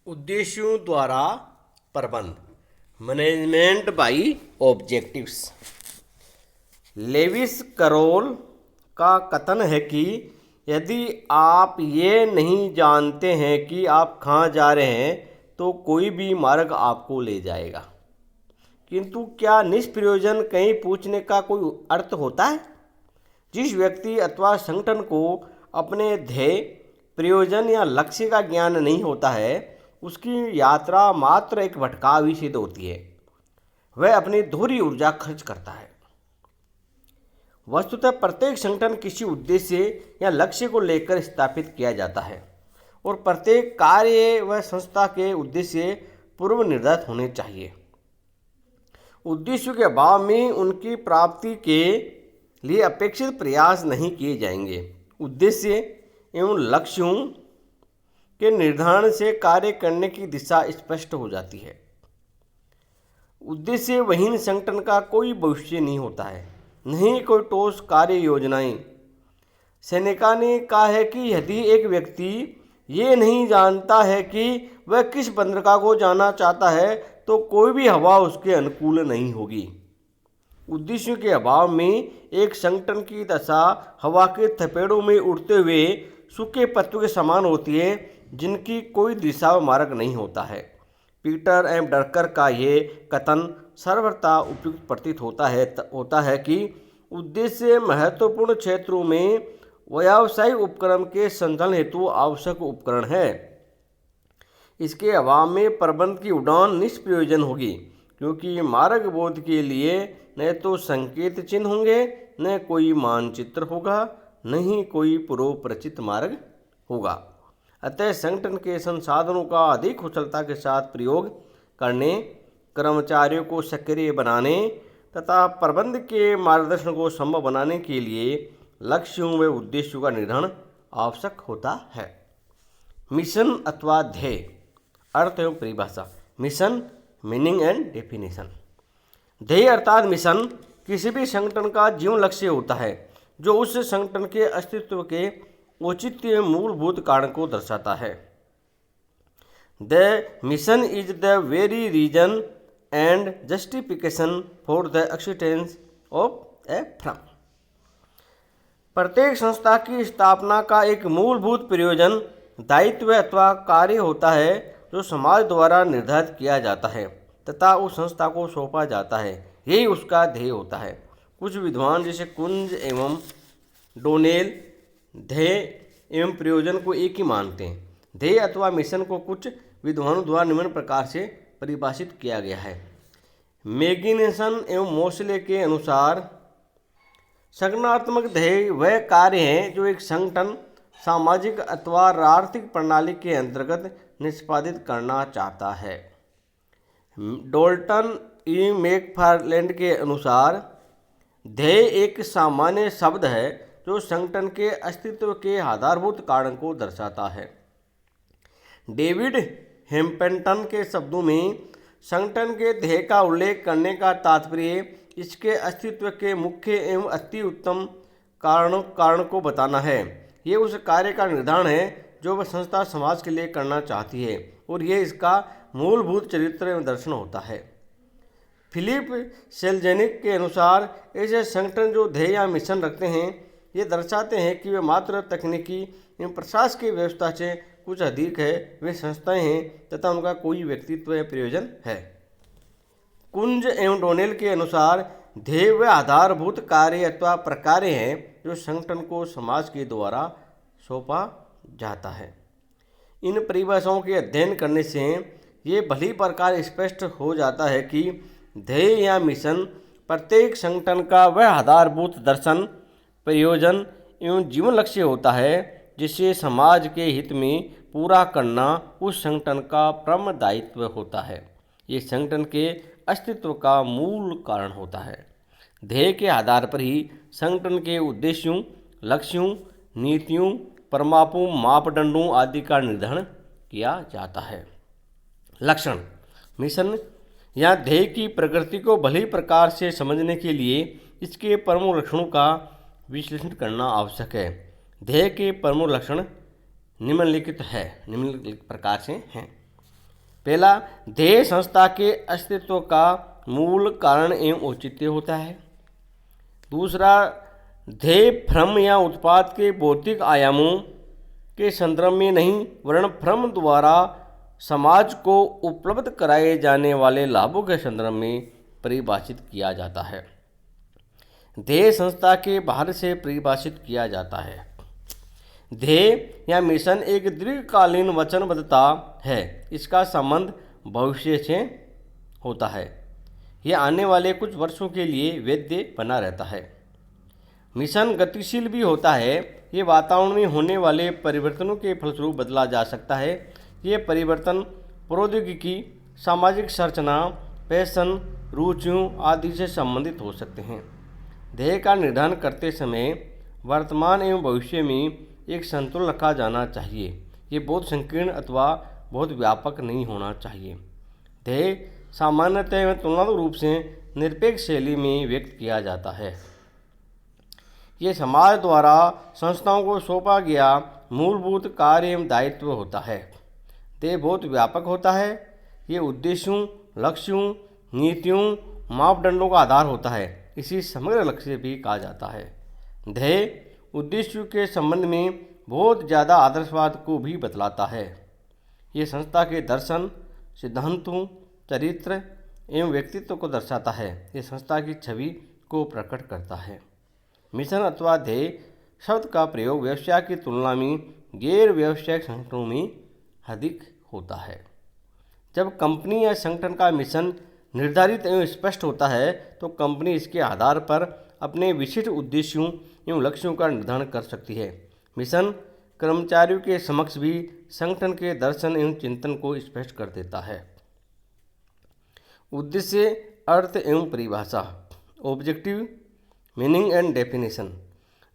उद्देश्यों द्वारा प्रबंध management by objectives. Lewis Carroll का कथन है कि यदि आप ये नहीं जानते हैं कि आप कहाँ जा रहे हैं तो कोई भी मार्ग आपको ले जाएगा। किंतु क्या निष्प्रयोजन कहीं पूछने का कोई अर्थ होता है? जिस व्यक्ति अथवा संगठन को अपने ध्येय, प्रयोजन या लक्ष्य का ज्ञान नहीं होता है, उसकी यात्रा मात्र एक भटकाव ही सिद्ध होती है। वह अपनी दोहरी ऊर्जा खर्च करता है। वस्तुतः प्रत्येक संगठन किसी उद्देश्य या लक्ष्य को लेकर स्थापित किया जाता है और प्रत्येक कार्य व संस्था के उद्देश्य पूर्व निर्धारित होने चाहिए। उद्देश्यों के अभाव में उनकी प्राप्ति के लिए अपेक्षित प्रयास नहीं किए जाएंगे। उद्देश्य एवं लक्ष्यों के निर्धारण से कार्य करने की दिशा स्पष्ट हो जाती है। उद्देश्य विहीन संगठन का कोई भविष्य नहीं होता है, नहीं कोई ठोस कार्य योजनाएं। सेनेका ने कहा है कि यदि एक व्यक्ति ये नहीं जानता है कि वह किस बंदरगाह को जाना चाहता है तो कोई भी हवा उसके अनुकूल नहीं होगी। उद्देश्यों के अभाव में एक संगठन की दशा हवा के थपेड़ों में उड़ते हुए सूखे पत्तों के समान होती है, जिनकी कोई दिशा व मार्ग नहीं होता है। पीटर एम ड्रकर का ये कथन सर्वथा उपयुक्त प्रतीत होता है कि उद्देश्य महत्वपूर्ण क्षेत्रों में व्यावसायिक उपक्रम के संचालन हेतु आवश्यक उपकरण है। इसके अभाव में प्रबंध की उड़ान निष्प्रयोजन होगी, क्योंकि मार्ग बोध के लिए न तो संकेत चिन्ह होंगे, न कोई मानचित्र होगा, न ही कोई पूर्व परिचित मार्ग होगा। अतः संगठन के संसाधनों का अधिक कुशलता के साथ प्रयोग करने, कर्मचारियों को सक्रिय बनाने तथा प्रबंध के मार्गदर्शन को संभव बनाने के लिए लक्ष्यों व उद्देश्यों का निर्धारण आवश्यक होता है। मिशन अथवा ध्येय, अर्थ एवं परिभाषा। Mission, meaning and definition. ध्येय अर्थात मिशन किसी भी संगठन का जीवन लक्ष्य होता है, जो उस संगठन के अस्तित्व के औचित्य मूलभूत कारण को दर्शाता है। The mission is the very reason and justification for the existence of a firm. प्रत्येक संस्था की स्थापना का एक मूलभूत प्रयोजन, दायित्व अथवा कार्य होता है, जो समाज द्वारा निर्धारित किया जाता है तथा उस संस्था को सौंपा जाता है। यही उसका ध्येय होता है। कुछ विद्वान जैसे कुंज एवं डोनेल ध्येय एवं प्रयोजन को एक ही मानते हैं। ध्येय अथवा मिशन को कुछ विद्वानों द्वारा निम्न प्रकार से परिभाषित किया गया है। मैगिनसन एवं मोसले के अनुसार संगठनात्मक ध्येय वह कार्य हैं जो एक संगठन सामाजिक अथवा आर्थिक प्रणाली के अंतर्गत निष्पादित करना चाहता है। डोल्टन ई मैकफार्लैंड के अनुसार ध्येय एक सामान्य शब्द है जो संगठन के अस्तित्व के आधारभूत कारण को दर्शाता है। डेविड हेम्पटन के शब्दों में संगठन के ध्येय का उल्लेख करने का तात्पर्य इसके अस्तित्व के मुख्य एवं अति उत्तम कारण को बताना है। ये उस कार्य का निर्धारण है जो वह संस्था समाज के लिए करना चाहती है, और यह इसका मूलभूत चरित्र एवं दर्शन होता है। फिलिप सेल्जेनिक के अनुसार ऐसे संगठन जो ध्येय या मिशन रखते हैं, ये दर्शाते हैं कि वे मात्र तकनीकी एवं प्रशासकीय व्यवस्था से कुछ अधिक है। वे संस्थाएं हैं तथा उनका कोई व्यक्तित्व या प्रयोजन है। कुंज एवं डोनेल के अनुसार ध्येय व आधारभूत कार्य अथवा प्रकार्य हैं जो संगठन को समाज के द्वारा सौंपा जाता है। इन परिभाषाओं के अध्ययन करने से ये भली प्रकार स्पष्ट हो जाता है कि ध्येय या मिशन प्रत्येक संगठन का वह आधारभूत दर्शन, प्रयोजन एवं जीवन लक्ष्य होता है जिसे समाज के हित में पूरा करना उस संगठन का परम दायित्व होता है। ये संगठन के अस्तित्व का मूल कारण होता है। ध्येय के आधार पर ही संगठन के उद्देश्यों, लक्ष्यों, नीतियों, परमाणु मापदंडों आदि का निर्धारण किया जाता है। लक्षण। मिशन या ध्येय की प्रकृति को भली प्रकार से समझने के लिए इसके प्रमुख लक्षणों का विश्लेषण करना आवश्यक है। ध्येय के प्रमुख लक्षण निम्नलिखित प्रकार से हैं। पहला, ध्येय संस्था के अस्तित्व का मूल कारण एवं औचित्य होता है। दूसरा, ध्येय भ्रम या उत्पाद के भौतिक आयामों के संदर्भ में नहीं वरन भ्रम द्वारा समाज को उपलब्ध कराए जाने वाले लाभों के संदर्भ में परिभाषित किया जाता है। ध्येय संस्था के बाहर से परिभाषित किया जाता है। ध्येय या मिशन एक दीर्घकालीन वचनबद्धता है। इसका संबंध भविष्य से होता है। यह आने वाले कुछ वर्षों के लिए वैध बना रहता है। मिशन गतिशील भी होता है। ये वातावरण में होने वाले परिवर्तनों के फलस्वरूप बदला जा सकता है। ये परिवर्तन प्रौद्योगिकी, सामाजिक संरचना, फैशन, रुचियों आदि से संबंधित हो सकते हैं। ध्येय का निर्धारण करते समय वर्तमान एवं भविष्य में एक संतुलन रखा जाना चाहिए। ये बहुत संकीर्ण अथवा बहुत व्यापक नहीं होना चाहिए। ध्येय सामान्यतः एवं तुलनात्मक रूप से निरपेक्ष शैली में व्यक्त किया जाता है। ये समाज द्वारा संस्थाओं को सौंपा गया मूलभूत कार्य एवं दायित्व होता है। ध्येय बहुत व्यापक होता है। ये उद्देश्यों, लक्ष्यों, नीतियों, मापदंडों का आधार होता है। इसी समग्र लक्ष्य भी कहा जाता है। ध्येय उद्देश्यों के संबंध में बहुत ज़्यादा आदर्शवाद को भी बतलाता है। ये संस्था के दर्शन, सिद्धांतों, चरित्र एवं व्यक्तित्व को दर्शाता है। ये संस्था की छवि को प्रकट करता है। मिशन अथवा ध्येय शब्द का प्रयोग व्यवसाय की तुलना में गैर व्यावसायिक संगठनों में अधिक होता है। जब कंपनी या संगठन का मिशन निर्धारित एवं स्पष्ट होता है तो कंपनी इसके आधार पर अपने विशिष्ट उद्देश्यों एवं लक्ष्यों का निर्धारण कर सकती है। मिशन कर्मचारियों के समक्ष भी संगठन के दर्शन एवं चिंतन को स्पष्ट कर देता है। उद्देश्य, अर्थ एवं परिभाषा, ऑब्जेक्टिव, मीनिंग एंड डेफिनेशन।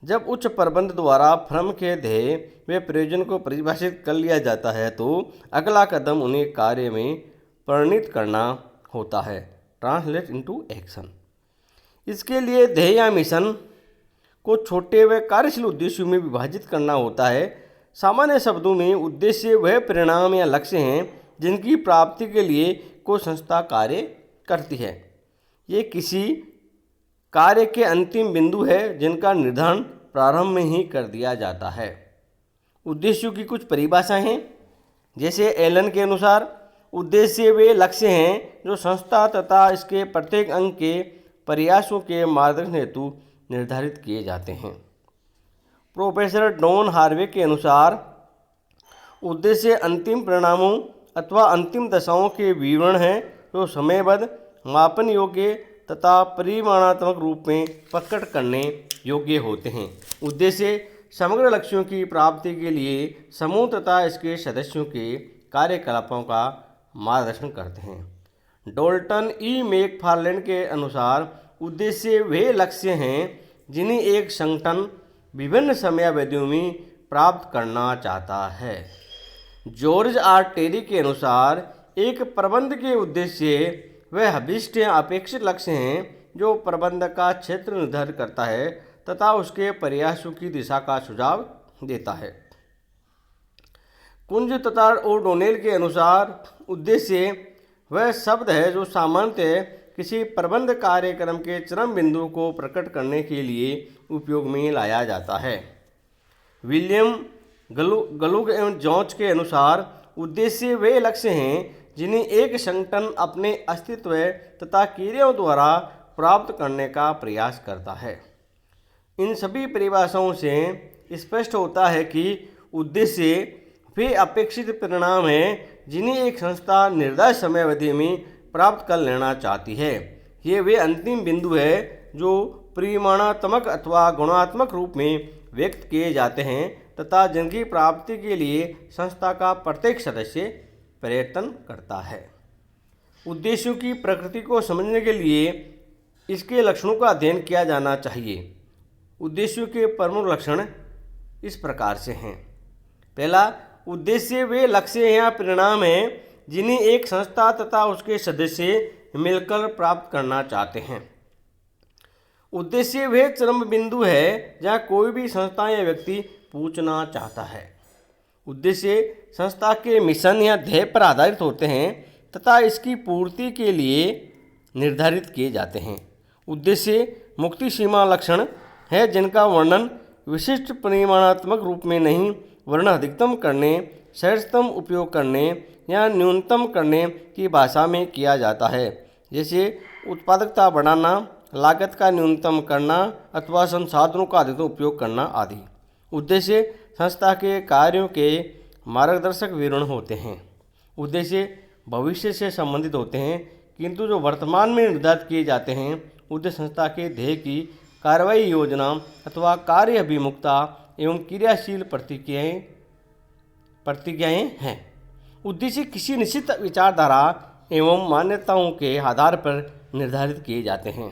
जब उच्च प्रबंध द्वारा फर्म के ध्येय व प्रयोजन को परिभाषित कर लिया जाता है तो अगला कदम उन्हें कार्य में परिणित करना होता है, ट्रांसलेट इनटू एक्शन। इसके लिए ध्येय या मिशन को छोटे व कार्यशील उद्देश्यों में विभाजित करना होता है। सामान्य शब्दों में उद्देश्य वह परिणाम या लक्ष्य हैं जिनकी प्राप्ति के लिए कोई संस्था कार्य करती है। ये किसी कार्य के अंतिम बिंदु है जिनका निर्धारण प्रारंभ में ही कर दिया जाता है। उद्देश्यों की कुछ परिभाषाएं हैं। जैसे एलन के अनुसार उद्देश्य वे लक्ष्य हैं जो संस्था तथा इसके प्रत्येक अंग के प्रयासों के मार्गदर्शन हेतु निर्धारित किए जाते हैं। प्रोफेसर डॉन हार्वे के अनुसार उद्देश्य अंतिम परिणामों अथवा अंतिम दशाओं के विवरण हैं जो समयबद्ध, मापन योग्य तथा परिमाणात्मक रूप में प्रकट करने योग्य होते हैं। उद्देश्य समग्र लक्ष्यों की प्राप्ति के लिए समूह तथा इसके सदस्यों के कार्यकलापों का मार्गदर्शन करते हैं। डोल्टन ई मैकफार्लैंड के अनुसार उद्देश्य वे लक्ष्य हैं जिन्हें एक संगठन विभिन्न समयावधियों में प्राप्त करना चाहता है। जॉर्ज आर टेरी के अनुसार एक प्रबंध के उद्देश्य वह अभिष्ट या अपेक्षित लक्ष्य हैं जो प्रबंध का क्षेत्र निर्धारित करता है तथा उसके प्रयासों की दिशा का सुझाव देता है। कुंज तथा ओडोनेल के अनुसार उद्देश्य वह शब्द है जो सामान्यतः किसी प्रबंध कार्यक्रम के चरम बिंदु को प्रकट करने के लिए उपयोग में लाया जाता है। विलियम गलुग एवं जॉर्ज के अनुसार उद्देश्य वे लक्ष्य हैं जिन्हें एक संगठन अपने अस्तित्व तथा क्रियाओं द्वारा प्राप्त करने का प्रयास करता है। इन सभी परिभाषाओं से स्पष्ट होता है कि उद्देश्य वे अपेक्षित परिणाम हैं जिन्हें एक संस्था निर्धारित समयावधि में प्राप्त कर लेना चाहती है। ये वे अंतिम बिंदु है जो परिमाणात्मक अथवा गुणात्मक रूप में व्यक्त किए जाते हैं तथा जिनकी प्राप्ति के लिए संस्था का प्रत्येक सदस्य प्रयत्न करता है। उद्देश्यों की प्रकृति को समझने के लिए इसके लक्षणों का अध्ययन किया जाना चाहिए। उद्देश्यों के प्रमुख लक्षण इस प्रकार से हैं। पहला, उद्देश्य वे लक्ष्य या परिणाम हैं जिन्हें एक संस्था तथा उसके सदस्य मिलकर प्राप्त करना चाहते हैं। उद्देश्य वे चरम बिंदु है जहाँ कोई भी संस्था या व्यक्ति पूछना चाहता है। उद्देश्य संस्था के मिशन या ध्येय पर आधारित होते हैं तथा इसकी पूर्ति के लिए निर्धारित किए जाते हैं। उद्देश्य मुक्ति सीमा लक्षण है जिनका वर्णन विशिष्ट परिमाणात्मक रूप में नहीं वरन अधिकतम करने, सर्वोत्तम उपयोग करने या न्यूनतम करने की भाषा में किया जाता है, जैसे उत्पादकता बढ़ाना, लागत का न्यूनतम करना अथवा संसाधनों का अधिकतम उपयोग करना आदि। उद्देश्य संस्था के कार्यों के मार्गदर्शक विवरण होते हैं। उद्देश्य भविष्य से संबंधित होते हैं किंतु जो वर्तमान में निर्धारित किए जाते हैं उद्देश्य संस्था के ध्येय की कार्रवाई योजना अथवा कार्य अभिमुखता एवं क्रियाशील प्रतिज्ञाएँ हैं। उद्देश्य किसी निश्चित विचारधारा एवं मान्यताओं के आधार पर निर्धारित किए जाते हैं।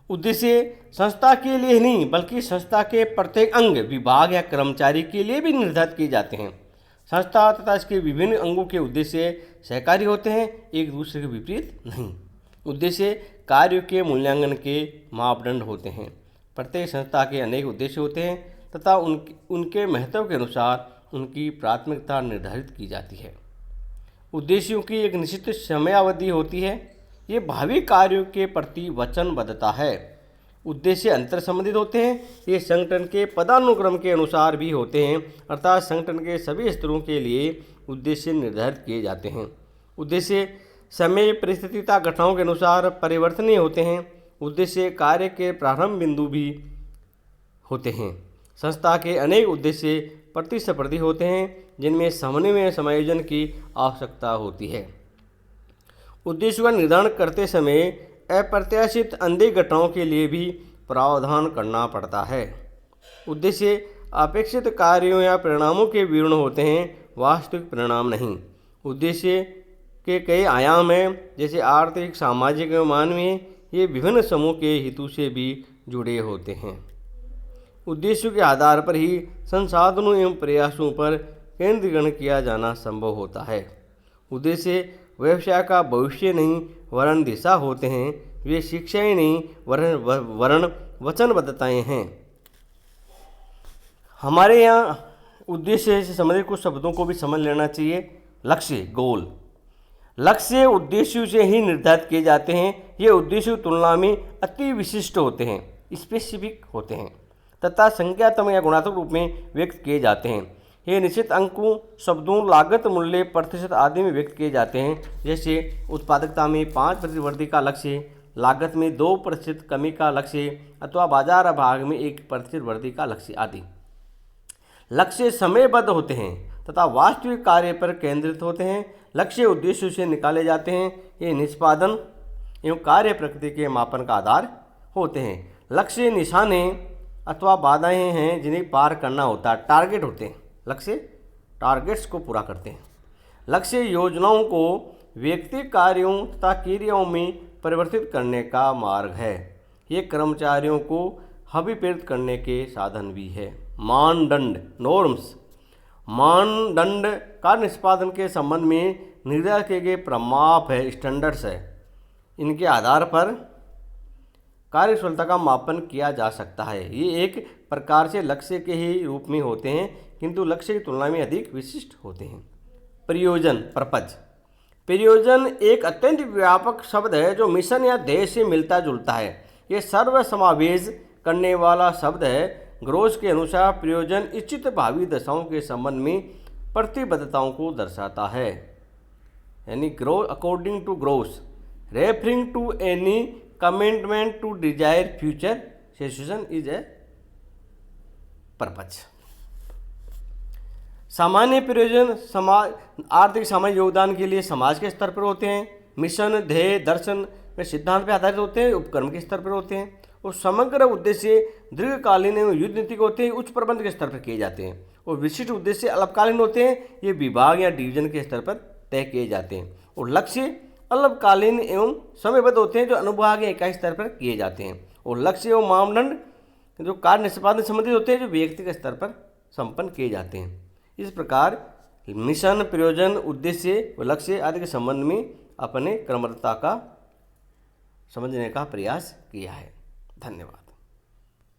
उद्देश्य संस्था के लिए नहीं बल्कि संस्था के प्रत्येक अंग, विभाग या कर्मचारी के लिए भी निर्धारित किए जाते हैं। संस्था तथा इसके विभिन्न अंगों के उद्देश्य सहकारी होते हैं, एक दूसरे के विपरीत नहीं। उद्देश्य कार्यों के मूल्यांकन के मापदंड होते हैं। प्रत्येक संस्था के अनेक उद्देश्य होते हैं तथा उनके महत्व के अनुसार उनकी प्राथमिकता निर्धारित की जाती है। उद्देश्यों की एक निश्चित समयावधि होती है। ये भावी कार्यों के प्रति वचनबद्धता है। उद्देश्य अंतर संबंधित होते हैं। ये संगठन के पदानुक्रम के अनुसार भी होते हैं, अर्थात संगठन के सभी स्तरों के लिए उद्देश्य निर्धारित किए जाते हैं। उद्देश्य समय, परिस्थिति तथा घटनाओं के अनुसार परिवर्तनीय होते हैं। उद्देश्य कार्य के प्रारंभ बिंदु भी होते हैं। संस्था के अनेक उद्देश्य प्रतिस्पर्धी होते हैं जिनमें समन्वय समायोजन की आवश्यकता होती है। उद्देश्य का निर्धारण करते समय अप्रत्याशित अनदेखी घटनाओं के लिए भी प्रावधान करना पड़ता है। उद्देश्य अपेक्षित कार्यों या परिणामों के विवरण होते हैं, वास्तविक परिणाम नहीं। उद्देश्य के कई आयाम हैं, जैसे आर्थिक, सामाजिक एवं मानवीय। ये विभिन्न समूह के हितों से भी जुड़े होते हैं। उद्देश्यों के आधार पर ही संसाधनों एवं प्रयासों पर केंद्रीकरण किया जाना संभव होता है। उद्देश्य व्यवसाय का भविष्य नहीं वरन दिशा होते हैं। वे शिक्षाएं नहीं वरन वचनबद्धताएं हैं। हमारे यहाँ उद्देश्य से संबंधित कुछ शब्दों को भी समझ लेना चाहिए। लक्ष्य, गोल। लक्ष्य उद्देश्यों से ही निर्धारित किए जाते हैं। ये उद्देश्यों की तुलना में अति विशिष्ट होते हैं, स्पेसिफिक होते हैं तथा संख्यात्मक या गुणात्मक रूप में व्यक्त किए जाते हैं। ये निश्चित अंकों, शब्दों, लागत, मूल्य, प्रतिशत आदि में व्यक्त किए जाते हैं, जैसे उत्पादकता में 5% वृद्धि का लक्ष्य, लागत में 2% कमी का लक्ष्य अथवा बाजार भाग में 1% वृद्धि का लक्ष्य आदि। लक्ष्य समयबद्ध होते हैं तथा वास्तविक कार्य पर केंद्रित होते हैं। लक्ष्य उद्देश्यों से निकाले जाते हैं। ये निष्पादन एवं कार्य प्रकृति के मापन का आधार होते हैं। लक्ष्य निशाने अथवा बाधाएं हैं जिन्हें पार करना होता है, टारगेट होते हैं। लक्ष्य टारगेट्स को पूरा करते हैं। लक्ष्य योजनाओं को व्यक्तिगत कार्यों तथा क्रियाओं में परिवर्तित करने का मार्ग है। ये कर्मचारियों को अभिप्रेरित करने के साधन भी है। मानदंड, नॉर्म्स, मानदंड का निष्पादन के संबंध में निर्धारित किए गए प्रमाप है, स्टैंडर्ड्स है। इनके आधार पर कार्यकुशलता का मापन किया जा सकता है। ये एक प्रकार से लक्ष्य के ही रूप में होते हैं किंतु लक्ष्य की तुलना में अधिक विशिष्ट होते हैं। प्रयोजन, पर्पज। प्रयोजन एक अत्यंत व्यापक शब्द है जो मिशन या ध्येय से मिलता जुलता है। ये सर्वसमावेश करने वाला शब्द है। ग्रोस के अनुसार प्रयोजन इच्छित भावी दशाओं के संबंध में प्रतिबद्धताओं को दर्शाता है। यानी grow according to grows, referring to any commitment to desire future situation is a purpose. सामान्य प्रयोजन समाज आर्थिक सामाजिक योगदान के लिए समाज के स्तर पर होते हैं। मिशन, ध्येय, दर्शन वे सिद्धांत पर आधारित होते हैं, उपक्रम के स्तर पर होते हैं। और समग्र उद्देश्य दीर्घकालीन एवं युद्ध नीति के होते हैं, उच्च प्रबंध के स्तर पर किए जाते हैं। और विशिष्ट उद्देश्य अल्पकालीन होते हैं, ये विभाग या डिवीजन के स्तर पर तय किए जाते हैं। और लक्ष्य अल्पकालीन एवं समयबद्ध होते हैं जो अनुभाग या इकाई स्तर पर किए जाते हैं। और लक्ष्य एवं मानदंड जो कार्य निष्पादन संबंधित होते हैं जो व्यक्तिगत स्तर पर संपन्न किए जाते हैं। इस प्रकार मिशन, प्रयोजन, उद्देश्य व लक्ष्य आदि के संबंध में अपने क्रमबद्धता का समझने का प्रयास किया है। धन्यवाद।